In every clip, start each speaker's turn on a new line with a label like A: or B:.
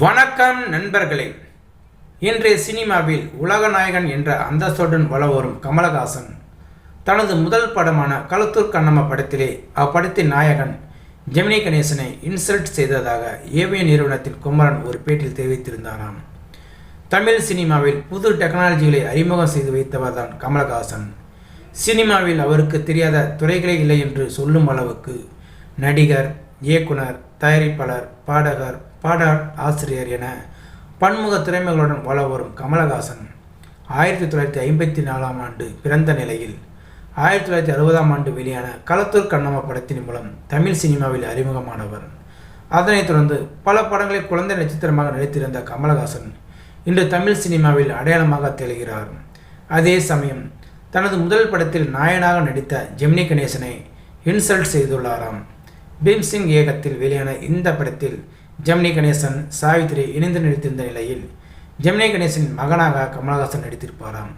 A: வணக்கம் நண்பர்களே. இன்றைய சினிமாவில் உலக நாயகன் என்ற அந்தஸ்துடன் வளவரும் கமலஹாசன் தனது முதல் படமான களத்தூர் கண்ணம்மா படத்திலே அப்படத்தின் நாயகன் ஜெமினி கணேசனை இன்சல்ட் செய்ததாக ஏவிஎன் நிறுவனத்தின் குமரன் ஒரு பேட்டியில் தெரிவித்திருந்தாராம். தமிழ் சினிமாவில் புது டெக்னாலஜிகளை அறிமுகம் செய்து வைத்தவர் தான் கமலஹாசன். சினிமாவில் அவருக்கு தெரியாத துறைகளே இல்லை என்று சொல்லும் அளவுக்கு நடிகர், இயக்குனர், தயாரிப்பாளர், பாடகர், ஆசிரியர் என பன்முக திறமைகளுடன் வள வரும் கமலஹாசன் 1954ஆம் ஆண்டு பிறந்த நிலையில் 1960ஆம் ஆண்டு வெளியான களத்தூர் கண்ணம்மா படத்தின் மூலம் தமிழ் சினிமாவில் அறிமுகமானவர். அதனைத் தொடர்ந்து பல படங்களில் குழந்தை நட்சத்திரமாக நடித்திருந்த கமலஹாசன் இன்று தமிழ் சினிமாவில் அடையாளமாக திகழ்கிறார். அதே சமயம் தனது முதல் படத்தில் நாயனாக நடித்த ஜெமினி கணேசனை இன்சல்ட் செய்துள்ளாராம். பீம்சிங் இயக்கத்தில் வெளியான இந்த படத்தில் ஜெமினி கணேசன், சாவித்திரி இணைந்து நடித்திருந்த நிலையில் ஜெமினி கணேசனின் மகனாக கமலஹாசன் நடித்திருப்பாராம்.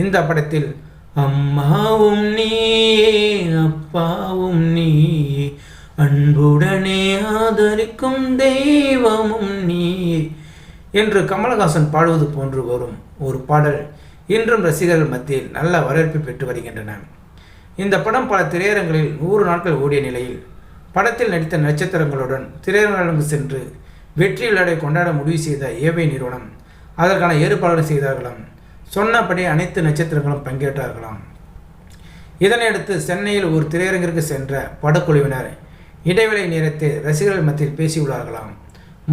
A: இந்த படத்தில் அம்மாவும் நீயே அப்பாவும் நீயே அன்புடனே ஆதரிக்கும் தெய்வமும் நீயே என்று கமலஹாசன் பாடுவது போன்று வரும் ஒரு பாடல் இன்றும் ரசிகர்கள் மத்தியில் நல்ல வரவேற்பு பெற்று வருகின்றன. இந்த படம் பல திரையரங்களில் 100 நாட்கள் ஓடிய நிலையில் படத்தில் நடித்த நட்சத்திரங்களுடன் திரையரங்குகளுக்கு சென்று வெற்றி விழாவை கொண்டாட முடிவு செய்த ஏவிஎன் நிறுவனம் அதற்கான ஏற்பாடுகள் செய்தார்களாம். சொன்னபடி அனைத்து நட்சத்திரங்களும் பங்கேற்றார்களாம். இதனையடுத்து சென்னையில் ஒரு திரையரங்கிற்கு சென்ற படக்குழுவினர் இடைவேளை நேரத்தை ரசிகர்கள் மத்தியில் பேசியுள்ளார்களாம்.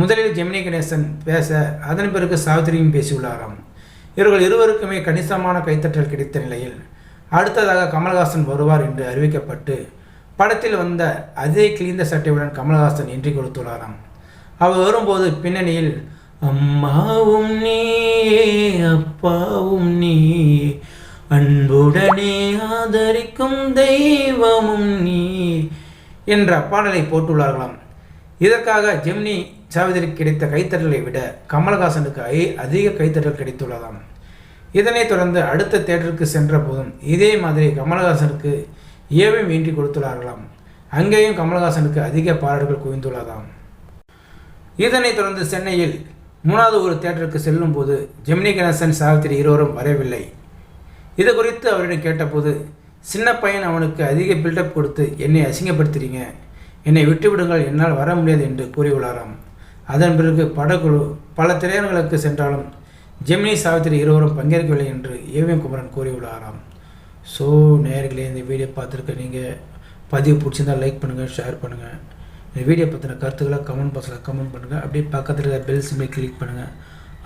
A: முதலில் ஜெமினி கணேசன் பேச, அதன் பிறகு சாவித்திரியும் பேசியுள்ளாராம். இவர்கள் இருவருக்குமே கணிசமான கைத்தட்டல் கிடைத்த நிலையில் அடுத்ததாக கமலஹாசன் வருவார் என்று அறிவிக்கப்பட்டு படத்தில் வந்த அதே கிழிந்த சட்டையுடன் கமலஹாசன் என்ட்ரி கொடுத்துள்ளாராம். அவர் வரும்போது பின்னணியில் அம்மாவும் நீயே அப்பாவும் நீயே அன்புடனே ஆதரிக்கும் தெய்வமும் நீ என்ற பாடலை போட்டுள்ளார்களாம். இதற்காக ஜெமினி, சாவித்திரி கிடைத்த கைத்தட்டலை விட கமலஹாசனுக்கு அதிக கைத்தட்டல் கிடைத்துள்ளதாம். இதனைத் தொடர்ந்து அடுத்த தேட்டருக்கு சென்ற போதும் இதே மாதிரி கமலஹாசனுக்கு ஏவிஎம் என்ட்ரி கொடுத்துள்ளார்களாம். அங்கேயும் கமலஹாசனுக்கு அதிக பாராட்டுகள் குவிந்துள்ளதாம். இதனைத் தொடர்ந்து சென்னையில் 3வது ஒரு தேட்டருக்கு செல்லும் போது ஜெமினி கணேசன், சாவித்திரி இருவரும் வரவில்லை. இது குறித்து அவரிடம் கேட்டபோது, சின்ன பையன், அவனுக்கு அதிக பில்டப் கொடுத்து என்னை அசிங்கப்படுத்துறீங்க, என்னை விட்டுவிடுங்கள், என்னால் வர முடியாது என்று கூறியுள்ளாராம். அதன் பிறகு படக்குழு பல திரையரங்குகளுக்கு சென்றாலும் ஜெமினி, சாவித்திரி இருவரும் பங்கேற்கவில்லை என்று ஏவிஎம் குமரன் கூறியுள்ளாராம். ஸோ நேயர்களே, இந்த வீடியோ பார்த்துருக்க நீங்கள் பதிவு பிடிச்சிருந்தால் லைக் பண்ணுங்கள், ஷேர் பண்ணுங்கள். இந்த வீடியோ பற்றின கருத்துக்களை கமெண்ட் பாக்ஸில் கமெண்ட் பண்ணுங்கள். அப்படியே பக்கத்தில் இருக்க பெல் சிம்மை கிளிக் பண்ணுங்கள்.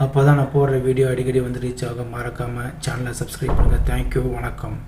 A: அப்போ தான் நான் போடுற வீடியோ அடிக்கடி வந்து ரீச் ஆகும். மறக்காமல் சேனலை சப்ஸ்கிரைப் பண்ணுங்கள். தேங்க்யூ, வணக்கம்.